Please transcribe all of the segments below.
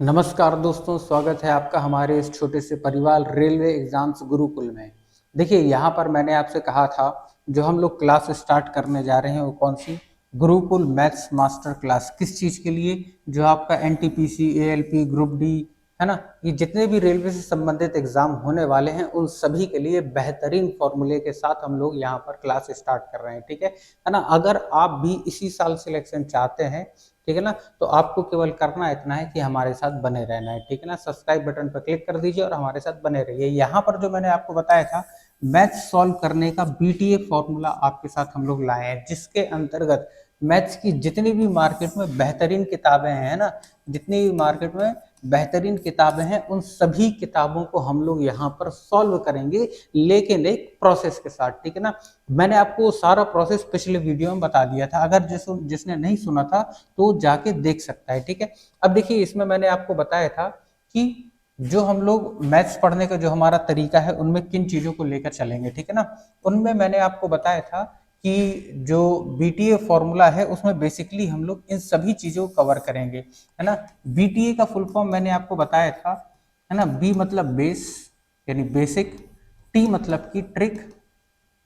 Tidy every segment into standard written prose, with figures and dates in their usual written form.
नमस्कार दोस्तों, स्वागत है आपका हमारे इस छोटे से परिवार रेलवे एग्जाम्स गुरुकुल में। देखिए, यहाँ पर मैंने आपसे कहा था जो हम लोग क्लास स्टार्ट करने जा रहे हैं वो कौन सी? Gurukul maths master class. किस चीज़ के लिए? जो आपका एनटीपीसी, एएलपी, ग्रुप डी, है ना, ये जितने भी रेलवे से संबंधित एग्जाम होने वाले हैं उन सभी के लिए बेहतरीन फॉर्मूले के साथ हम लोग यहाँ पर क्लास स्टार्ट कर रहे हैं। ठीक है ना। अगर आप भी इसी साल सिलेक्शन चाहते हैं, ठीक है ना, तो आपको केवल करना इतना है कि हमारे साथ बने रहना है। ठीक है ना। सब्सक्राइब बटन पर क्लिक कर दीजिए और हमारे साथ बने रहिए। यहाँ पर जो मैंने आपको बताया था मैथ्स सॉल्व करने का बीटीए फॉर्मूला आपके साथ हम लोग लाए हैं, जिसके अंतर्गत मैथ्स की जितनी भी मार्केट में बेहतरीन किताबें हैं ना, जितनी भी मार्केट में बेहतरीन किताबें हैं उन सभी किताबों को हम लोग यहाँ पर सॉल्व करेंगे, लेकिन एक प्रोसेस के साथ। ठीक है ना। मैंने आपको सारा प्रोसेस पिछले वीडियो में बता दिया था, अगर जिसने नहीं सुना था तो जाके देख सकता है। ठीक है। अब देखिए, इसमें मैंने आपको बताया था कि जो हम लोग मैथ्स पढ़ने का जो हमारा तरीका है उनमें किन चीजों को लेकर चलेंगे। ठीक है ना। उनमें मैंने आपको बताया था कि जो बीटीए फॉर्मूला है उसमें बेसिकली हम लोग इन सभी चीजों को कवर करेंगे, है ना। बीटीए का फुल फॉर्म मैंने आपको बताया था, है ना। बी मतलब बेस यानी बेसिक, टी मतलब की ट्रिक,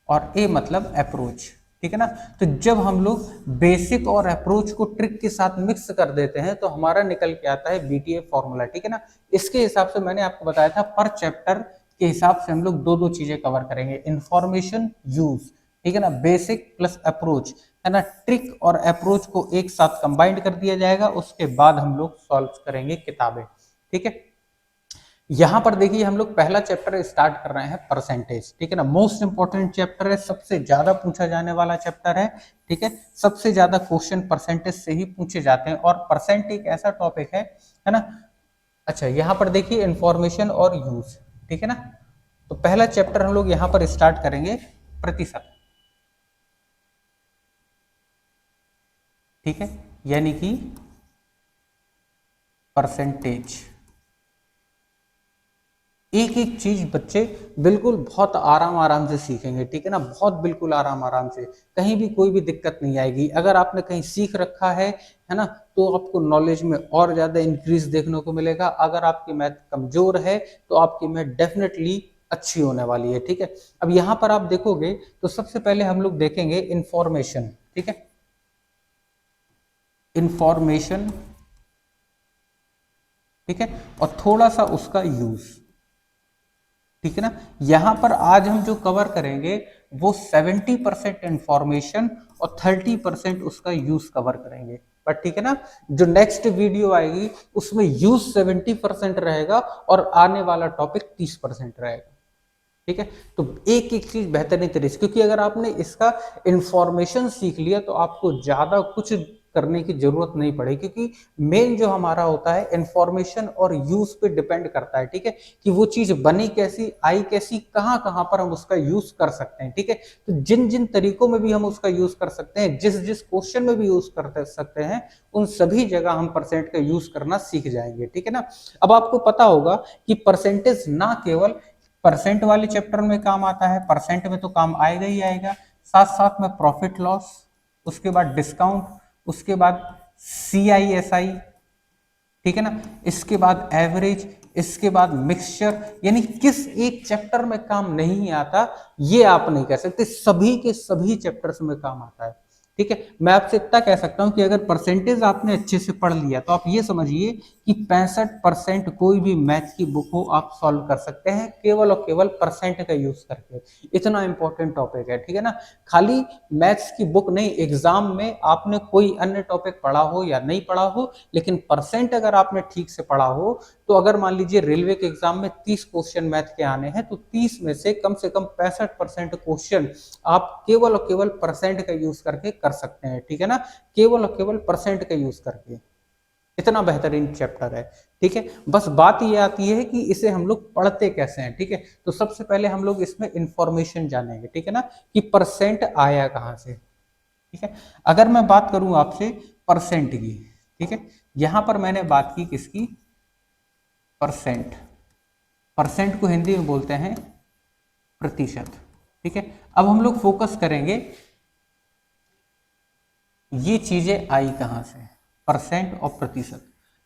और ए मतलब अप्रोच। ठीक है ना। तो जब हम लोग बेसिक और अप्रोच को ट्रिक के साथ मिक्स कर देते हैं तो हमारा निकल के आता है बीटीए फॉर्मूला। ठीक है ना। इसके हिसाब से मैंने आपको बताया था पर चैप्टर के हिसाब से हम लोग दो दो चीजें कवर करेंगे, इंफॉर्मेशन यूज, ठीक है ना, बेसिक प्लस अप्रोच, है ना। ट्रिक और अप्रोच को एक साथ कंबाइंड कर दिया जाएगा, उसके बाद हम लोग सॉल्व करेंगे किताबें। ठीक है। यहां पर देखिए, हम लोग पहला चैप्टर स्टार्ट कर रहे हैं परसेंटेज। ठीक है ना। मोस्ट इंपॉर्टेंट चैप्टर है, सबसे ज्यादा पूछा जाने वाला चैप्टर है। ठीक है। सबसे ज्यादा क्वेश्चन परसेंटेज से ही पूछे जाते हैं और परसेंट एक ऐसा टॉपिक है ना। अच्छा, यहां पर देखिए इंफॉर्मेशन और यूज। ठीक है ना। तो पहला चैप्टर हम लोग यहां पर स्टार्ट करेंगे प्रतिशत। ठीक है। यानी कि परसेंटेज। एक एक चीज बच्चे बिल्कुल बहुत आराम आराम से सीखेंगे। ठीक है ना। बहुत बिल्कुल आराम आराम से, कहीं भी कोई भी दिक्कत नहीं आएगी। अगर आपने कहीं सीख रखा है ना, तो आपको नॉलेज में और ज्यादा इंक्रीज देखने को मिलेगा। अगर आपकी मैथ कमजोर है तो आपकी मैथ डेफिनेटली अच्छी होने वाली है। ठीक है। अब यहाँ पर आप देखोगे तो सबसे पहले हम लोग देखेंगे इंफॉर्मेशन। ठीक है। इंफॉर्मेशन, ठीक है, और थोड़ा सा उसका यूज। ठीक है ना। यहां पर आज हम जो कवर करेंगे वो 70% इंफॉर्मेशन और 30% उसका यूज कवर करेंगे। पर ठीक है ना, जो नेक्स्ट वीडियो आएगी उसमें यूज 70% रहेगा और आने वाला टॉपिक 30% रहेगा। ठीक है। तो एक एक चीज बेहतरीन तरीके से, क्योंकि अगर आपने इसका इंफॉर्मेशन सीख लिया तो आपको ज्यादा कुछ करने की जरूरत नहीं पड़ेगी, क्योंकि मेन जो हमारा होता है इंफॉर्मेशन और यूज पे डिपेंड करता है। ठीक है। कि वो चीज बनी कैसी, आई कैसी, कहां कहां पर हम उसका यूज कर सकते हैं। ठीक है। तो जिन जिन तरीकों में भी हम उसका यूज कर सकते हैं, जिस जिस क्वेश्चन में भी यूज कर सकते हैं, उन सभी जगह हम परसेंट का यूज करना सीख जाएंगे। ठीक है ना। अब आपको पता होगा कि परसेंटेज ना केवल परसेंट वाले चैप्टर में काम आता है, परसेंट में तो काम आएगा ही आएगा, साथ साथ में प्रॉफिट लॉस, उसके बाद डिस्काउंट, उसके बाद CISI, ठीक है ना, इसके बाद एवरेज, इसके बाद मिक्सचर। यानी किस एक चैप्टर में काम नहीं आता ये आप नहीं कह सकते, सभी के सभी चैप्टर्स में काम आता है। ठीक है। मैं आपसे इतना कह सकता हूं कि अगर परसेंटेज आपने अच्छे से पढ़ लिया तो आप ये समझिए कि 65% कोई भी मैथ की बुक हो आप सॉल्व कर सकते हैं, केवल और केवल परसेंट का यूज करके। इतना इंपॉर्टेंट टॉपिक है। ठीक है ना। खाली मैथ्स की बुक नहीं, एग्जाम में आपने कोई अन्य टॉपिक पढ़ा हो या नहीं पढ़ा हो, लेकिन परसेंट अगर आपने ठीक से पढ़ा हो तो अगर मान लीजिए रेलवे के एग्जाम में 30 क्वेश्चन मैथ के आने हैं तो 30 में से कम 65% क्वेश्चन आप केवल और केवल परसेंट का यूज करके कर सकते हैं। ठीक है ना। केवल और केवल परसेंट का यूज करके। इतना बेहतरीन चैप्टर है। ठीक है। बस बात ये आती है कि इसे हम लोग पढ़ते कैसे हैं। ठीक है। तो सबसे पहले हम लोग इसमें इंफॉर्मेशन जानेंगे। ठीक है ना, कि परसेंट आया कहां से। ठीक है। अगर मैं बात करूं आपसे परसेंट की, ठीक है, यहां पर मैंने बात की किसकी? परसेंट। परसेंट को हिंदी में बोलते हैं प्रतिशत। ठीक है। अब हम लोग फोकस करेंगे ये चीजें आई कहां से, परसेंट और प्रतिशत।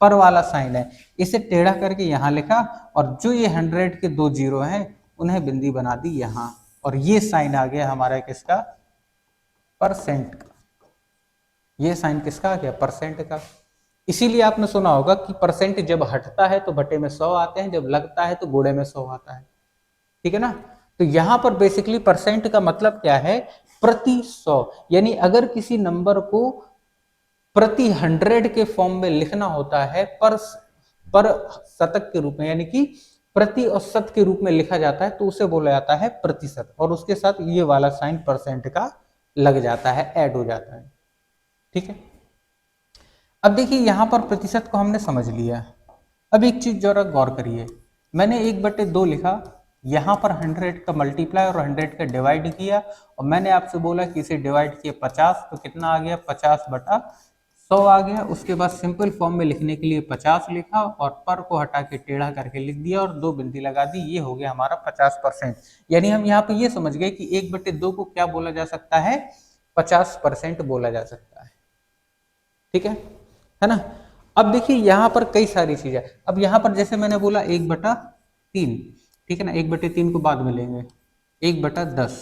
पर वाला साइन है, इसे टेढ़ा करके यहाँ लिखा, और जो ये 100 के 2 जीरो हैं उन्हें बिंदी बना दी यहाँ, और ये साइन आ गया हमारा किसका, परसेंट का। ये साइन किसका आ गया, परसेंट का। इसीलिए आपने सुना होगा कि परसेंट जब हटता है तो बटे में 100 आते हैं, जब लगता है तो गुणे में 100 आता है, ठीक है ना। तो यहां पर बेसिकली परसेंट का मतलब क्या है, प्रति 100, यानी अगर किसी नंबर को प्रति 100 के फॉर्म में लिखना होता है, पर शतक के रूप में, यानी कि प्रति और शत के रूप में लिखा जाता है, तो उसे बोला जाता है प्रतिशत, और उसके साथ ये वाला साइन परसेंट का लग जाता है, ऐड हो जाता है, ठीक है। अब देखिए यहां पर प्रतिशत को हमने समझ लिया। अब एक चीज जरा गौर करिए, मैंने 1/2 लिखा, यहां पर 100 का मल्टीप्लाई और 100 का डिवाइड किया, और मैंने आपसे बोला कि इसे डिवाइड किया 50, तो कितना आ गया, 50/100 आ गया। उसके बाद सिंपल फॉर्म में लिखने के लिए 50 लिखा, और पर को हटा के टेढ़ा करके लिख दिया, और 2 बिंदी लगा दी, ये हो गया हमारा 50%। यानी हम यहाँ पे ये समझ गए कि 1/2 को क्या बोला जा सकता है, 50% बोला जा सकता है, ठीक है ना। अब देखिए यहाँ पर कई सारी चीजें, अब यहाँ पर जैसे मैंने बोला 1/3, ठीक है ना, 1/3 को बाद में लेंगे, 1/10,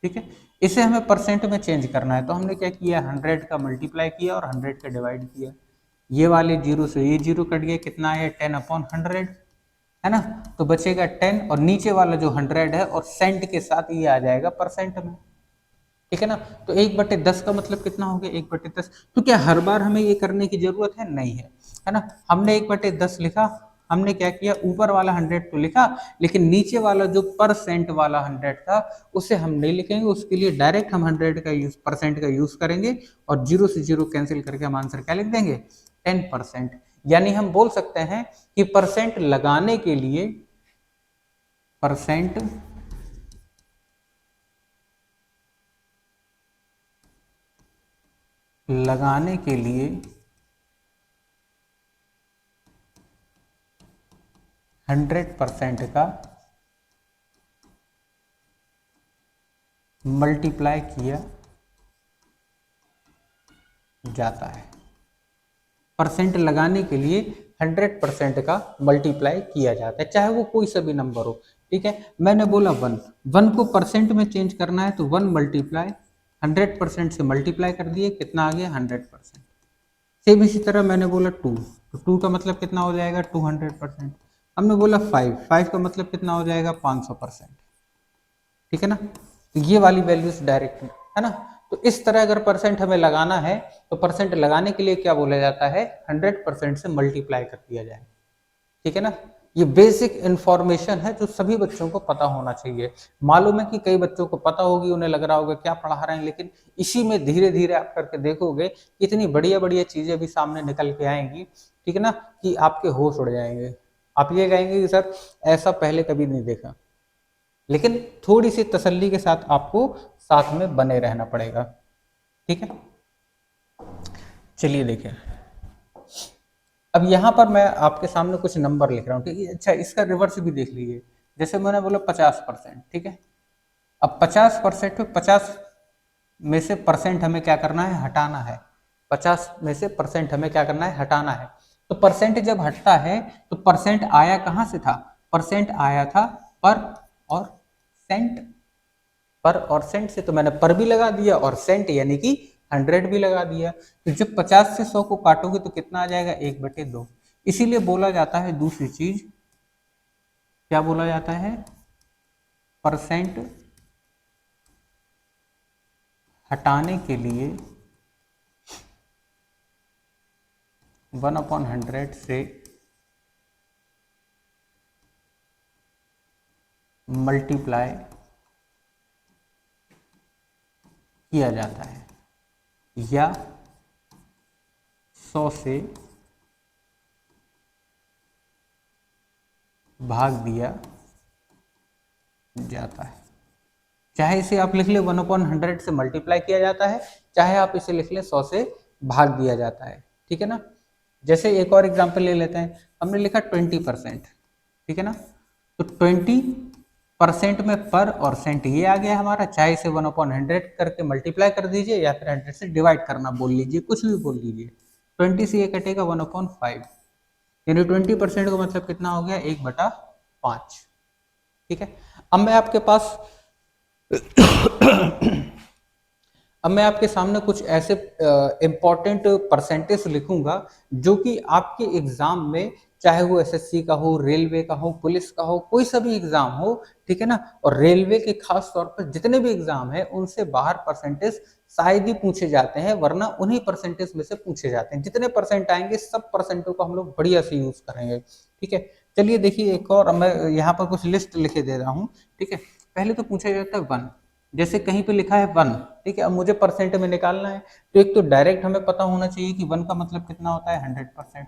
ठीक है। इसे हमें परसेंट में चेंज करना है, तो हमने क्या किया, 100 का मल्टीप्लाई किया और 100 का डिवाइड किया, ये वाले जीरो से ये जीरो कट गया, कितना आया, 10/100, है ना। तो बचेगा 10, और नीचे वाला जो 100 है और सेंट के साथ ये आ जाएगा परसेंट में, ठीक है ना। तो 1/10 का मतलब कितना हो गया, 1/10। तो क्या हर बार हमें ये करने की जरूरत है, नहीं है ना। हमने 1/10 लिखा, हमने क्या किया, ऊपर वाला 100 तो लिखा, लेकिन नीचे वाला जो परसेंट वाला 100 था उसे हम नहीं लिखेंगे, उसके लिए डायरेक्ट हम 100 का यूज, परसेंट का यूज करेंगे, और जीरो से जीरो कैंसिल करके हम आंसर क्या लिख देंगे, 10%। यानी हम बोल सकते हैं कि परसेंट लगाने के लिए, परसेंट लगाने के लिए 100% का मल्टीप्लाई किया जाता है। परसेंट लगाने के लिए 100% का मल्टीप्लाई किया जाता है, चाहे वो कोई सा भी नंबर हो, ठीक है। मैंने बोला 1 को परसेंट में चेंज करना है, तो 1 मल्टीप्लाई 100% से मल्टीप्लाई कर दिए, कितना आ गया, 100%। सेम इसी तरह मैंने बोला 2, तो 2 का मतलब कितना हो जाएगा, 200%। हमने बोला 5 का मतलब कितना हो जाएगा, 500%, ठीक है ना। तो ये वाली वैल्यूज डायरेक्ट है ना। तो इस तरह अगर परसेंट हमें लगाना है, तो परसेंट लगाने के लिए क्या बोला जाता है, 100% से मल्टीप्लाई कर दिया जाए, ठीक है ना। ये बेसिक इंफॉर्मेशन है जो सभी बच्चों को पता होना चाहिए। मालूम है कि कई बच्चों को पता होगी, उन्हें लग रहा होगा क्या पढ़ा रहे हैं, लेकिन इसी में धीरे धीरे आप करके देखोगे इतनी बढ़िया बढ़िया चीजें भी सामने निकल के आएंगी, ठीक है ना, कि आपके होश उड़ जाएंगे। आप ये कहेंगे कि सर ऐसा पहले कभी नहीं देखा, लेकिन थोड़ी सी तसल्ली के साथ आपको साथ में बने रहना पड़ेगा, ठीक है। चलिए देखें, अब यहाँ पर मैं आपके सामने कुछ नंबर लिख रहा हूँ, ठीक है। अच्छा, इसका रिवर्स भी देख लीजिए, जैसे मैंने बोला 50%, ठीक है। अब 50% में 50 में से परसेंट हमें क्या करना है, हटाना है। 50 में से परसेंट हमें क्या करना है, हटाना है। तो परसेंट जब हटता है तो परसेंट आया कहाँ से था, परसेंट आया था पर और सेंट, पर और सेंट से, तो मैंने पर भी लगा दिया और सेंट यानी कि 100 भी लगा दिया। तो जब 50 से 100 को काटोगे तो कितना आ जाएगा, 1/2। इसीलिए बोला जाता है, दूसरी चीज क्या बोला जाता है, परसेंट हटाने के लिए 1/100 से मल्टीप्लाई किया जाता है, या 100 से भाग दिया जाता है। चाहे इसे आप लिख ले 1/100 से मल्टीप्लाई किया जाता है, चाहे आप इसे लिख ले 100 से भाग दिया जाता है, ठीक है ना। जैसे एक और एग्जांपल ले लेते हैं, हमने लिखा 20%, ठीक है ना। तो 20% में पर और सेंट ये आ गया हमारा, चाहे इसे 1/100 करके मल्टीप्लाई कर दीजिए या फिर 100 से डिवाइड करना बोल लीजिए, कुछ भी बोल लीजिए। 20 से ये कटेगा 1/5, यानी 20% का मतलब कितना हो गया, 1/5। ठीक है। अब मैं आपके पास अब मैं आपके सामने कुछ ऐसे इंपॉर्टेंट परसेंटेज लिखूंगा जो कि आपके एग्जाम में, चाहे वो एसएससी का हो, रेलवे का हो, पुलिस का हो, कोई सा भी एग्जाम हो, ठीक है ना, और रेलवे के खास तौर पर जितने भी एग्जाम है उनसे बाहर परसेंटेज शायद ही पूछे जाते हैं, वरना उन्हीं परसेंटेज में से पूछे जाते हैं। जितने परसेंट आएंगे सब परसेंटों का हम लोग बढ़िया से यूज करेंगे। ठीक है, चलिए देखिए एक और मैं यहाँ पर कुछ लिस्ट लिखे दे रहा हूँ। ठीक है, पहले तो पूछा जाता है वन, जैसे कहीं पे लिखा है वन, ठीक है, अब मुझे परसेंट में निकालना है, तो एक तो डायरेक्ट हमें पता होना चाहिए कि वन का मतलब कितना होता है, 100%।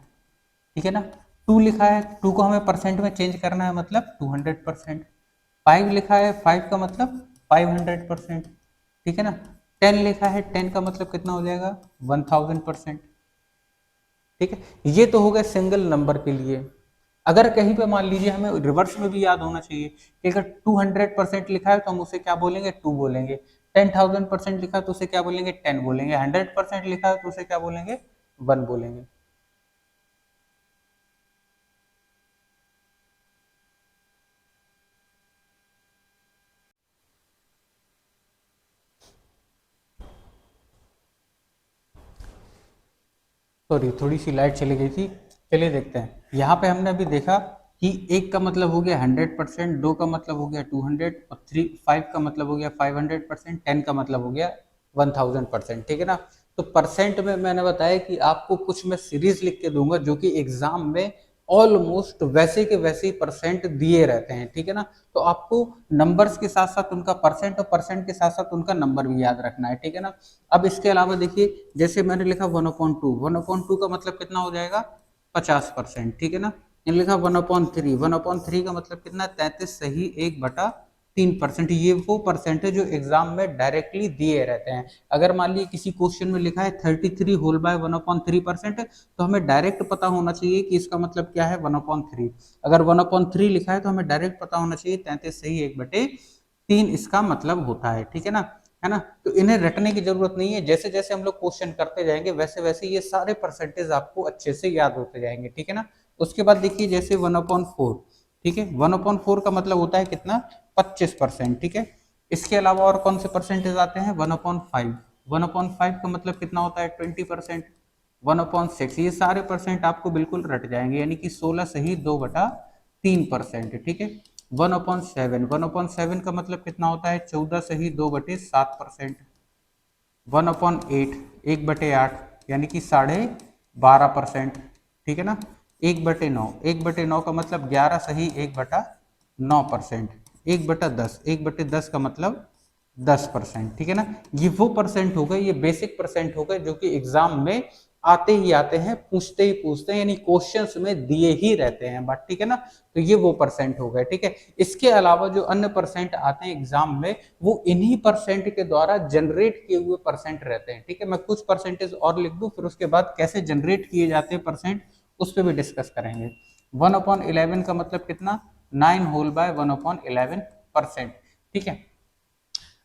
ठीक है ना। टू लिखा है, टू को हमें परसेंट में चेंज करना है, मतलब 200%। फाइव लिखा है, फाइव का मतलब 500%। ठीक है ना। 10 लिखा है, 10 का मतलब कितना हो जाएगा, 1000%। ठीक है, ये तो हो गया सिंगल नंबर के लिए। अगर कहीं पे मान लीजिए हमें रिवर्स में भी याद होना चाहिए कि अगर 200% लिखा है तो हम उसे क्या बोलेंगे, 2 बोलेंगे। 10,000% लिखा है तो उसे क्या बोलेंगे, 10 बोलेंगे। 100% लिखा है तो उसे क्या बोलेंगे, 1 बोलेंगे। सॉरी, थोड़ी सी लाइट चली गई थी। चलिए देखते हैं, यहाँ पे हमने अभी देखा कि एक का मतलब हो गया 100%, दो का मतलब हो गया 200, और थ्री फाइव का मतलब हो गया 500%, 10 का मतलब हो गया 1000%। ठीक है ना। तो परसेंट में मैंने बताया कि आपको कुछ मैं सीरीज लिख के दूंगा जो कि एग्जाम में ऑलमोस्ट वैसे के वैसे ही परसेंट दिए रहते हैं। ठीक है ना। तो आपको नंबर्स के साथ साथ उनका परसेंट, और परसेंट के साथ साथ उनका नंबर भी याद रखना है। ठीक है ना। अब इसके अलावा देखिए, जैसे मैंने लिखा 1/2, 1/2 का मतलब कितना हो जाएगा, 50%। ठीक है ना। मैंने लिखा 1/3, 1/3 का मतलब कितना, 33 सही 1/3%। ये वो परसेंट है जो एग्जाम में डायरेक्टली दिए रहते हैं। अगर मान लीजिए किसी क्वेश्चन में लिखा है 33 होल बाय 1/3%, तो हमें डायरेक्ट पता होना चाहिए कि इसका मतलब क्या है, 1/3। अगर 1/3 लिखा है तो हमें डायरेक्ट पता होना चाहिए 33 सही 1/3 इसका मतलब होता है। ठीक है ना, है ना। तो इन्हें रटने की जरूरत नहीं है, जैसे जैसे हम लोग क्वेश्चन करते जाएंगे वैसे वैसे ये सारे परसेंटेज आपको अच्छे से याद होते जाएंगे। ठीक है ना। उसके बाद देखिए जैसे 1/4, ठीक है, 1/4 का मतलब होता है कितना, 25%। ठीक है। इसके अलावा और कौन से परसेंटेज आते हैं, 1/5, 1/5 का मतलब कितना होता है, 20%। 1/6, ये सारे परसेंट आपको बिल्कुल रट जाएंगे, यानी कि 16 सही 2/3%। ठीक है। 1/7, 1/7 का मतलब कितना होता है, 14 सही 2/7%। 1/8, 1/8 यानी कि 12.5%। ठीक है ना। 1/9, 1/9 का मतलब 11 सही 1/9%। 1/10, 1/10 का मतलब 10%। ठीक है ना। ये वो परसेंट हो गए, ये बेसिक परसेंट हो गए जो कि एग्जाम में आते ही आते हैं, पूछते ही पूछते हैं, यानी क्वेश्चंस में दिए ही रहते हैं बात। ठीक है ना। तो ये वो परसेंट हो गए। ठीक है। इसके अलावा जो अन्य परसेंट आते हैं एग्जाम में, वो इन्हीं परसेंट के द्वारा जनरेट किए हुए परसेंट रहते हैं। ठीक है, मैं कुछ परसेंटेज और लिख दूं, फिर उसके बाद कैसे जनरेट किए जाते हैं परसेंट उस पर भी डिस्कस करेंगे। 1/11 का मतलब कितना, 9 होल बाय 1/11%। ठीक है।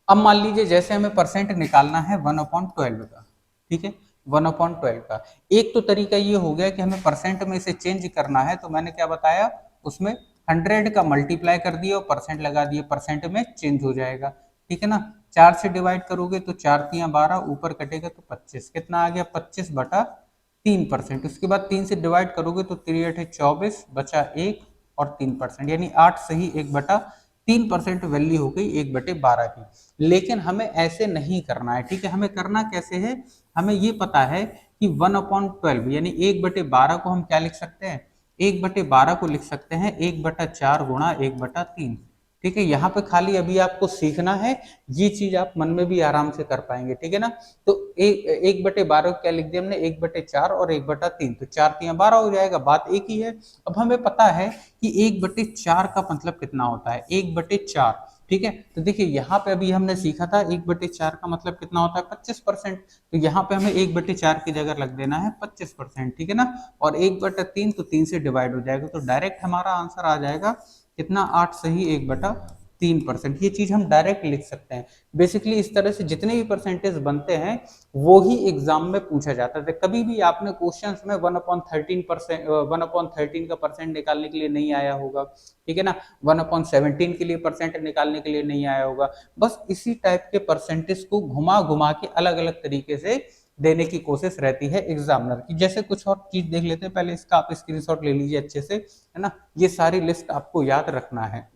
अब मान लीजिए जैसे हमें परसेंट निकालना है 1/12 का। ठीक है, 1/12 का एक तो तरीका ये हो गया कि हमें परसेंट में इसे चेंज करना है, तो मैंने क्या बताया, उसमें 100 का मल्टीप्लाई कर दिया और परसेंट लगा दिए, परसेंट में चेंज हो जाएगा। ठीक है ना। 4 से डिवाइड करोगे तो 4 तियां 12, ऊपर कटेगा तो 25, कितना आ गया, 25/3%। उसके बाद 3 से डिवाइड करोगे तो 3 8 24, बचा 1 और 3%, यानी 8 सही 1/3% वैल्यू हो गई 1/12 की। लेकिन हमें ऐसे नहीं करना है। ठीक है, हमें करना कैसे है, हमें ये पता है कि 1/12 यानी 1/12 को हम क्या लिख सकते हैं, 1/12 को लिख सकते हैं 1/4 गुणा 1/3। ठीक है, यहाँ पे खाली अभी आपको सीखना है, ये चीज आप मन में भी आराम से कर पाएंगे। ठीक है ना। तो 1/12 क्या लिख दिया हमने, 1/4 और 1/3, तो 4 तियां 12 हो जाएगा, बात एक ही है। अब हमें पता है कि 1/4 का मतलब कितना होता है, 1/4। ठीक है, तो देखिए यहाँ पे अभी हमने सीखा था 1/4 का मतलब कितना होता है, 25%। तो यहाँ पे हमें 1/4 की जगह लग देना है 25%। ठीक है ना। और 1/3 तो 3 से डिवाइड हो जाएगा, तो डायरेक्ट हमारा आंसर आ जाएगा कितना, 8 सही 1/5। 3%। ये चीज हम डायरेक्ट लिख सकते हैं। बेसिकली इस तरह से जितने भी परसेंटेज बनते हैं वो ही एग्जाम में पूछा जाता था। कभी भी आपने क्वेश्चंस में 1/13% 1/13 का परसेंट निकालने के लिए नहीं आया होगा, ठीक है ना, 1/17 के लिए परसेंट निकालने के लिए नहीं आया होगा। बस इसी टाइप के परसेंटेज को घुमा घुमा के अलग अलग तरीके से देने की कोशिश रहती है एग्जामिनर की। जैसे कुछ और चीज देख लेते हैं, पहले इसका आप स्क्रीनशॉट ले लीजिए अच्छे से, है ना, ये सारी लिस्ट आपको याद रखना है।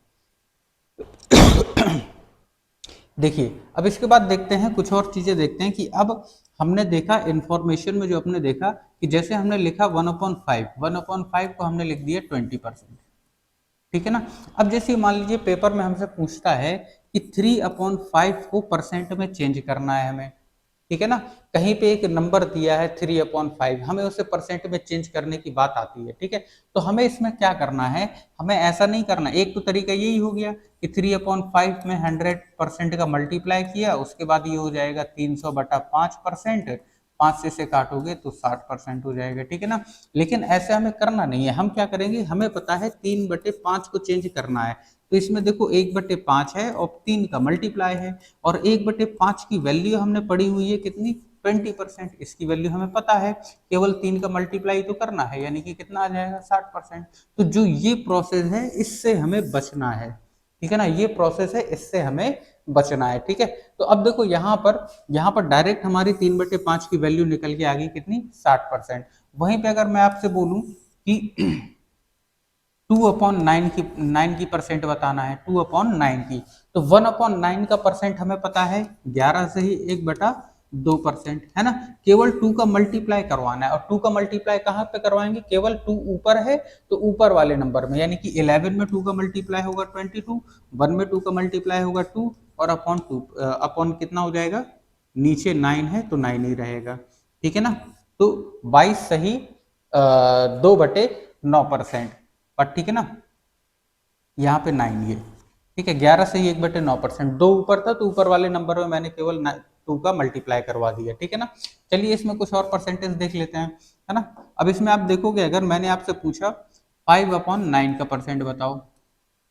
देखिए अब इसके बाद देखते हैं कुछ और चीजें, देखते हैं कि अब हमने देखा इंफॉर्मेशन में जो अपने देखा कि जैसे हमने लिखा 1/5 को हमने लिख दिया 20%, ठीक है ना। अब जैसे मान लीजिए पेपर में हमसे पूछता है कि 3/5 को परसेंट में चेंज करना है हमें, ठीक है ना, कहीं पे एक नंबर दिया है 3/5, हमें उसे परसेंट में चेंज करने की बात आती है, ठीक है। तो हमें इसमें क्या करना है, हमें ऐसा नहीं करना। एक तो तरीका यही हो गया कि 3/5 में 100% का मल्टीप्लाई किया, उसके बाद ये हो जाएगा 300/5%, 5 से काटोगे तो 60% हो जाएगा, ठीक है ना। लेकिन ऐसे हमें करना नहीं है। हम क्या करेंगे, हमें पता है 3/5 को चेंज करना है, तो इसमें देखो 1/5 है और 3 का मल्टीप्लाई है, और 1/5 की वैल्यू हमने पढ़ी हुई है कितनी, 20%। इसकी वैल्यू हमें पता है, केवल 3 का मल्टीप्लाई तो करना है, यानी कि कितना आ जाएगा 60%। तो जो ये प्रोसेस है इससे हमें बचना है, ठीक है ना, ये प्रोसेस है, इससे हमें बचना है, ठीक है। तो अब देखो यहाँ पर डायरेक्ट हमारी 3/5 की वैल्यू निकल के आ गई कितनी, 60%। वहीं पे अगर मैं आपसे बोलूं कि 2/9 की परसेंट बताना है, 2/9 की, तो 1/9 का परसेंट हमें पता है 11 से ही 1/2%, है ना। केवल 2 का मल्टीप्लाई करवाना है, और 2 का मल्टीप्लाई कहाँ पे करवाएंगे, केवल 2 ऊपर है तो ऊपर वाले नंबर में, यानी कि 11 में 2 का मल्टीप्लाई होगा 22, 1 में 2 का मल्टीप्लाई होगा 2, और अपॉन 2 अपॉन कितना हो जाएगा, नीचे 9 है तो 9 ही रहेगा, ठीक है ना। तो 22 सही 2/9%, और ठीक है ना, यहाँ पे 9 ये, ठीक है, 11 से ही 1/9%, 2 ऊपर था तो ऊपर वाले नंबर में मैंने केवल 2 का मल्टीप्लाई करवा दिया, ठीक है ना। चलिए इसमें कुछ और परसेंटेज देख लेते हैं, है ना। अब इसमें आप देखोगे, अगर मैंने आपसे पूछा 5/9 का परसेंट बताओ,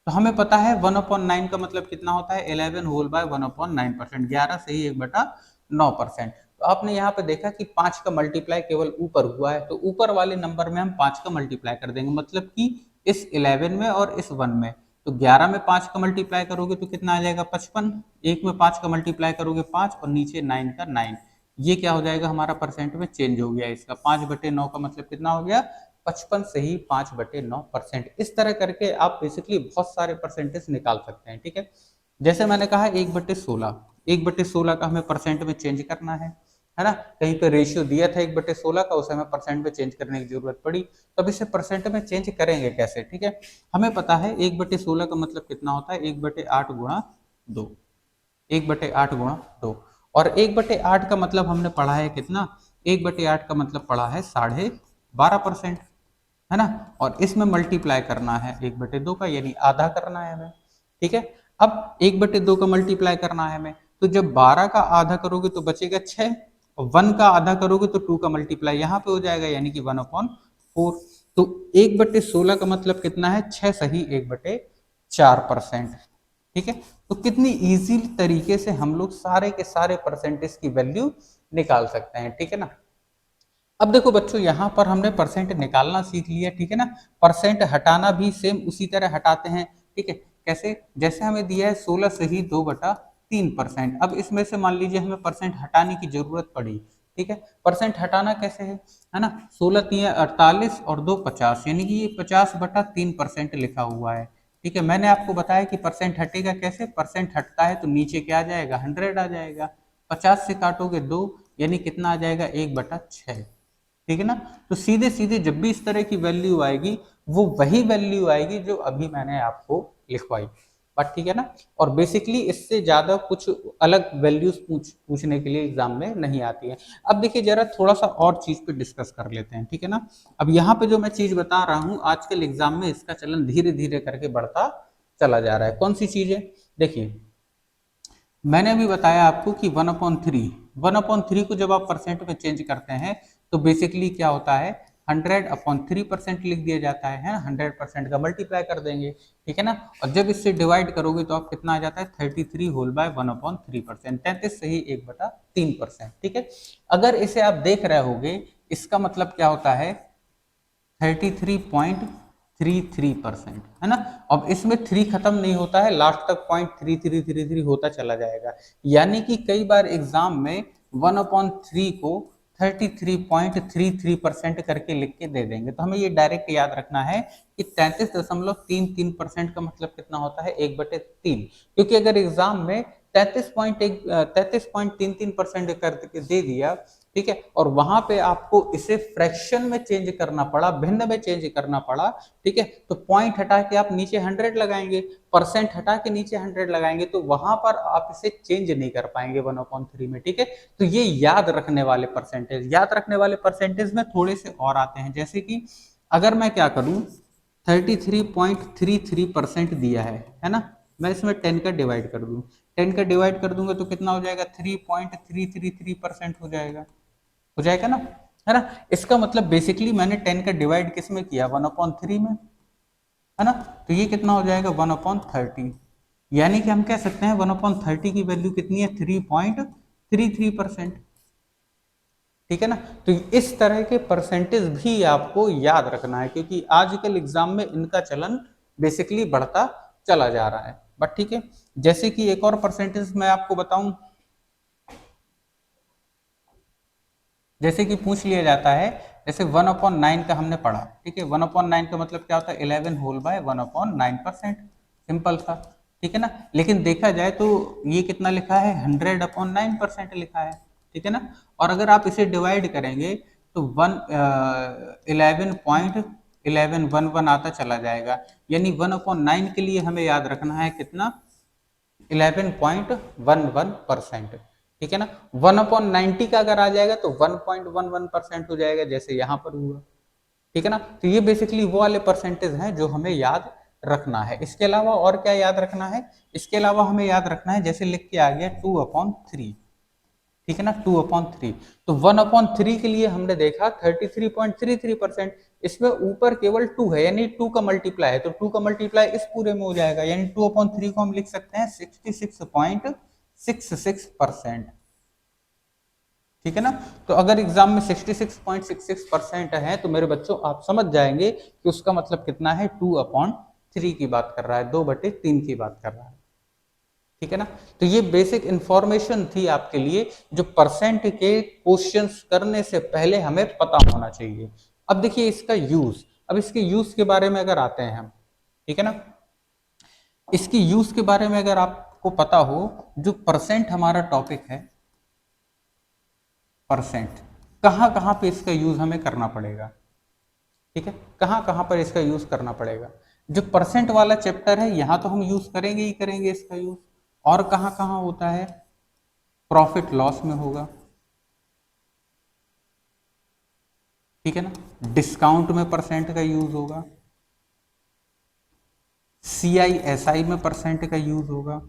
तो हमें पता है 1/9 का मतलब कितना होता है, 11 होल बाय 1/9%, 11 से ही 1/9%। तो आपने यहाँ पे देखा कि 5 का मल्टीप्लाई केवल ऊपर हुआ है, तो ऊपर वाले नंबर में हम 5 का मल्टीप्लाई कर देंगे, मतलब कि इस 11 में और इस 1 में। तो 11 में 5 का मल्टीप्लाई करोगे तो कितना आ जाएगा, 55। 1 में 5 का मल्टीप्लाई करोगे 5, और नीचे 9 का 9, ये क्या हो जाएगा, हमारा परसेंट में चेंज हो गया इसका। 5/9 का मतलब कितना हो गया, 55 से ही 5/9%। इस तरह करके आप बेसिकली बहुत सारे परसेंटेज निकाल सकते हैं, ठीक है। जैसे मैंने कहा 1/16, 1/16 का हमें परसेंट में चेंज करना है ना। कहीं पे रेशियो दिया था 1/16 का, उसे हमें परसेंट में चेंज करने की जरूरत पड़ी, तो अब इसे परसेंट में चेंज करेंगे कैसे, ठीक है। हमें पता है 1/16 का मतलब कितना होता है, 1/8 गुणा 2, 1/8 गुणा 2, और 1/8 का मतलब हमने पढ़ा है कितना, 1/8 का मतलब पढ़ा है 12.5%, है ना। और इसमें मल्टीप्लाई करना है 1/2 का, यानी आधा करना है हमें, ठीक है। अब 1/2 का मल्टीप्लाई करना है हमें, तो जब 12 का आधा करोगे तो बचेगा 6, और 1 का आधा करोगे तो 2 का मल्टीप्लाई यहाँ पे हो जाएगा, यानी कि 1/4। तो 1/16 का मतलब कितना है, 6 सही 1/4%, ठीक है। तो कितनी इजी तरीके से हम लोग सारे के सारे परसेंटेज की वैल्यू निकाल सकते हैं, ठीक है ना। अब देखो बच्चों, यहाँ पर हमने परसेंट निकालना सीख लिया, ठीक है ना। परसेंट हटाना भी सेम उसी तरह हटाते हैं, ठीक है। कैसे, जैसे हमें दिया है 16 से ही 2/3%। अब इसमें से मान लीजिए हमें परसेंट हटाने की जरूरत पड़ी, ठीक है। परसेंट हटाना कैसे है ना, 16 3 48 और 2 50, यानी कि ये 50/3% लिखा हुआ है, ठीक है। मैंने आपको बताया कि परसेंट हटेगा कैसे, परसेंट हटता है तो नीचे क्या आ जाएगा, 100 आ जाएगा, 50 से काटोगे 2, यानी कितना आ जाएगा, 1/6, ठीक है ना। तो सीधे सीधे जब भी इस तरह की वैल्यू आएगी, वो वही वैल्यू आएगी जो अभी मैंने आपको लिखवाई, बात ठीक है ना। और बेसिकली इससे ज्यादा कुछ अलग वैल्यूज पूछने के लिए एग्जाम में नहीं आती है। अब देखिए जरा थोड़ा सा और चीज पे डिस्कस कर लेते हैं, ठीक है ना। अब यहाँ पे जो मैं चीज बता रहा हूँ, आजकल एग्जाम में इसका चलन धीरे धीरे करके बढ़ता चला जा रहा है। कौन सी चीज है, देखिए मैंने अभी बताया आपको कि 1/3 को जब आप परसेंट में चेंज करते हैं तो बेसिकली क्या होता है 100/3% लिख दिया जाता है ना, 100% का मल्टीप्लाई कर देंगे, ठीक है ना। और जब इससे डिवाइड करोगे तो आप कितना आ जाता है 33/1/3%, 33 सही 1/3%, ठीक है। अगर इसे आप देख रहे होगे इसका मतलब क्या होता है 33.33%, है ना। अब इसमें 3 खत्म नहीं होता है, लास्ट तक 0.3333 होता चला जाएगा, यानी कि कई बार एग्जाम में 1/3 को 33.33% करके लिख के दे देंगे, तो हमें ये डायरेक्ट याद रखना है कि 33.33% का मतलब कितना होता है 1/3, क्योंकि अगर एग्जाम में 33.33% करके दे दिया, ठीक है, और वहां पे आपको इसे फ्रैक्शन में चेंज करना पड़ा, भिन्न में चेंज करना पड़ा, ठीक है, तो पॉइंट हटा के आप नीचे 100 लगाएंगे, परसेंट हटा के नीचे 100 लगाएंगे, तो वहां पर आप इसे चेंज नहीं कर पाएंगे 1/3 में, ठीक है। तो ये याद रखने वाले परसेंटेज, याद रखने वाले परसेंटेज में थोड़े से और आते हैं, जैसे कि अगर मैं क्या करूं 33.33% दिया है ना, मैं इसमें 10 का डिवाइड कर दूं, 10 का डिवाइड कर दूंगा तो कितना हो जाएगा 3.333% हो जाएगा ना, है ना। इसका मतलब बेसिकली मैंने 10 का डिवाइड किस में किया 1/3 में, है ना, तो ये कितना हो जाएगा 1/30, यानी कि हम कह सकते हैं 1/30 की वैल्यू कितनी है 3.33%, ठीक है ना। तो इस तरह के परसेंटेज भी आपको याद रखना है, क्योंकि आजकल एग्जाम में इनका चलन बेसिकली बढ़ता चला जा रहा है, बट ठीक है। जैसे कि एक और परसेंटेज मैं आपको बताऊं, जैसे कि पूछ लिया जाता है, जैसे 1/9 का हमने पढ़ा, ठीक है, 1/9 का मतलब क्या होता है 11/1/9%, सिंपल सा, ठीक है ना। लेकिन देखा जाए तो ये कितना लिखा है 100/9% लिखा है, ठीक है ना। और अगर आप इसे डिवाइड करेंगे तो 11.1111 आता चला जाएगा, यानी 1/9 के लिए हमें याद रखना है कितना 11.11%, ठीक है ना। 1/90 का अगर आ जाएगा तो 1.11% हो जाएगा, जैसे यहां पर हुआ, ठीक है ना। तो ये बेसिकली वो वाले परसेंटेज हैं जो हमें याद रखना है। इसके अलावा और क्या याद रखना है, इसके अलावा हमें याद रखना है, जैसे लिख के आ गया 2/3, ठीक है ना, 2/3, तो 1/3 के लिए हमने देखा 33.33%, इसमें ऊपर केवल 2 है, यानी 2 का मल्टीप्लाई है, तो 2 का मल्टीप्लाई इस पूरे में हो जाएगा, यानी 2/3 को हम लिख सकते हैं 66.66%, ठीक है ना। तो अगर एग्जाम में 66.66% है तो मेरे बच्चों आप समझ जाएंगे कि उसका मतलब कितना है 2/3 की बात कर रहा है, 2/3 की बात कर रहा है, ठीक है ना। तो ये बेसिक इंफॉर्मेशन थी आपके लिए, जो परसेंट के क्वेश्चंस करने से पहले हमें पता होना चाहिए। अब देखिए इसका यूज, अब इसके यूज के बारे में अगर आते हैं हम, ठीक है ना, इसकी यूज के बारे में अगर आपको पता हो, जो परसेंट हमारा टॉपिक है, परसेंट कहाँ कहाँ पे इसका यूज हमें करना पड़ेगा, ठीक है, कहाँ कहाँ पर इसका यूज करना पड़ेगा। जो परसेंट वाला चैप्टर है यहाँ तो हम यूज करेंगे ही करेंगे इसका यूज, और कहाँ कहाँ होता है प्रॉफिट लॉस में होगा, ठीक है ना, डिस्काउंट में परसेंट का यूज होगा, CISI में परसेंट का यूज होगा,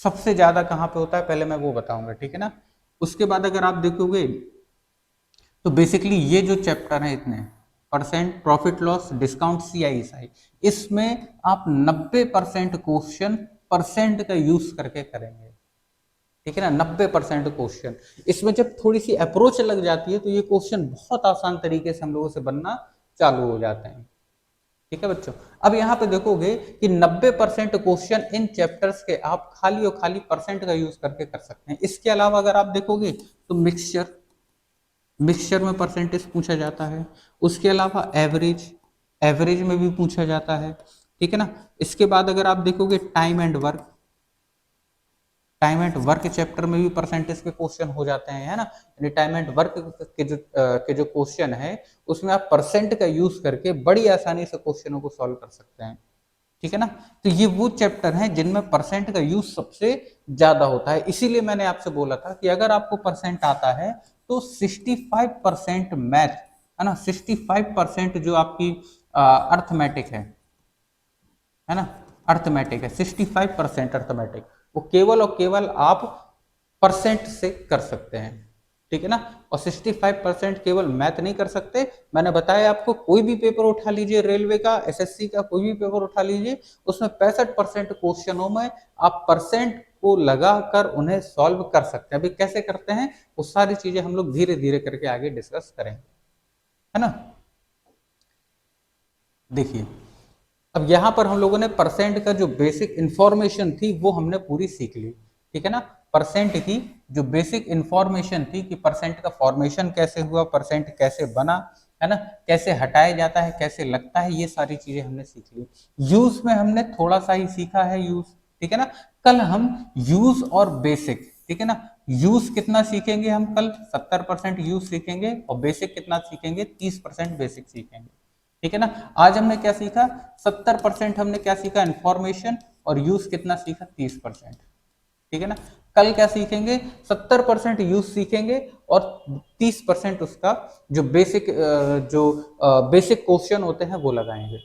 सबसे ज्यादा कहाँ पे होता है पहले मैं वो बताऊंगा, ठीक है ना। उसके बाद अगर आप देखोगे तो बेसिकली ये जो चैप्टर है इतने percent, profit loss, discount, CISI, इसमें आप 90% क्वेश्चन परसेंट का यूज करके करेंगे, ठीक है ना, 90% क्वेश्चन। इसमें जब थोड़ी सी अप्रोच लग जाती है तो ये क्वेश्चन बहुत आसान तरीके से हम लोगों से बनना चालू हो जाते हैं, ठीक है बच्चों। अब यहाँ पे देखोगे कि 90% क्वेश्चन इन चैप्टर्स के आप खाली और खाली परसेंट का यूज करके कर सकते हैं। इसके अलावा अगर आप देखोगे तो मिक्सचर, मिक्सचर में परसेंटेज पूछा जाता है, उसके अलावा एवरेज, एवरेज में भी पूछा जाता है, ठीक है ना। इसके बाद अगर आप देखोगे time and work, time and work chapter में भी परसेंटेज के क्वेश्चन हो जाते हैं, है ना। यानी टाइम एंड वर्क के जो क्वेश्चन है उसमें आप परसेंट का यूज करके बड़ी आसानी से क्वेश्चनों को सॉल्व कर सकते हैं, ठीक है ना। तो ये वो चैप्टर हैं जिनमें परसेंट का यूज सबसे ज्यादा होता है, इसीलिए मैंने आपसे बोला था कि अगर आपको परसेंट आता है तो 65% मैथ, है ना, 65% जो आपकी अर्थमेटिक है ना, अर्थमेटिक है, 65% अर्थमेटिक, वो केवल और केवल आप परसेंट से कर सकते हैं, ठीक है ना। और 65% केवल मैथ नहीं कर सकते। मैंने बताया आपको, कोई भी पेपर उठा लीजिए, रेलवे का, एसएससी का कोई भी पेपर उठा लीजिए, उसमें 65% क्वेश्चनों में आप परसेंट को लगाकर उन्हें सॉल्व कर सकते हैं। अभी कैसे करते हैं वो सारी चीजें हम लोग धीरे धीरे करके आगे डिस्कस करेंगे, है ना। देखिए, अब यहां पर हम लोगों ने परसेंट का जो बेसिक इंफॉर्मेशन थी वो हमने पूरी सीख ली, ठीक है ना। परसेंट की जो बेसिक इंफॉर्मेशन थी कि परसेंट का फॉर्मेशन कैसे हुआ, परसेंट कैसे बना, है ना, कैसे हटाया जाता है, कैसे लगता है, ये सारी चीजें हमने सीख ली। यूज में हमने थोड़ा सा ही सीखा है यूज, ठीक है ना। कल हम यूज और बेसिक, ठीक है ना, यूज कितना सीखेंगे हम कल, 70% यूज सीखेंगे, और बेसिक कितना सीखेंगे, 30% बेसिक सीखेंगे, ठीक है ना। आज हमने क्या सीखा, 70% हमने क्या सीखा, इंफॉर्मेशन, और यूज कितना सीखा, 30%, ठीक है ना। कल क्या सीखेंगे, 70% यूज सीखेंगे और 30% उसका जो बेसिक क्वेश्चन होते हैं वो लगाएंगे,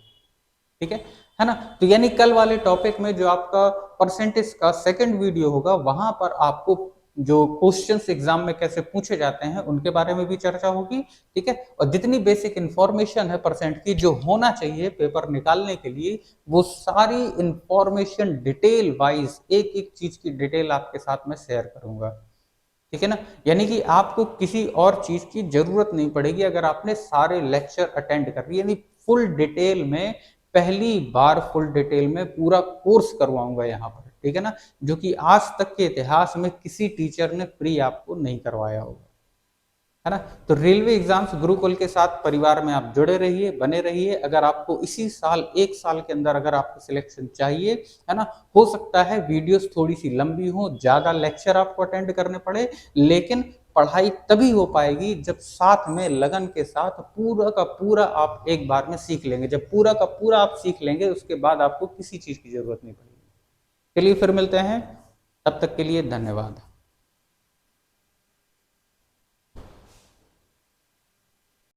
ठीक है ना। तो यानी कल वाले टॉपिक में जो आपका परसेंटेज का सेकंड वीडियो होगा, वहां पर आपको जो क्वेश्चंस एग्जाम में कैसे पूछे जाते हैं उनके बारे में भी चर्चा होगी, ठीक है। और जितनी बेसिक इंफॉर्मेशन है परसेंट की जो होना चाहिए पेपर निकालने के लिए, वो सारी इंफॉर्मेशन डिटेल वाइज एक एक चीज की डिटेल आपके साथ में शेयर करूंगा, ठीक है ना। यानी कि आपको किसी और चीज की जरूरत नहीं पड़ेगी अगर आपने सारे लेक्चर अटेंड कर लिए, यानी फुल डिटेल में, पहली बार फुल डिटेल में पूरा कोर्स करवाऊंगा यहाँ पर, ठीक है ना, जो कि आज तक के इतिहास में किसी टीचर ने फ्री आपको नहीं करवाया होगा, है ना। तो रेलवे एग्जाम्स गुरुकुल के साथ परिवार में आप जुड़े रहिए, बने रहिए। अगर आपको इसी साल, एक साल के अंदर अगर आपको सिलेक्शन चाहिए, है ना, हो सकता है वीडियोस थोड़ी सी लंबी हो, ज्यादा लेक्चर आपको अटेंड करने पड़े, लेकिन पढ़ाई तभी हो पाएगी जब साथ में लगन के साथ पूरा का पूरा आप एक बार में सीख लेंगे। जब पूरा का पूरा आप सीख लेंगे उसके बाद आपको किसी चीज की जरूरत नहीं पड़ेगी। चलिए फिर मिलते हैं, तब तक के लिए धन्यवाद।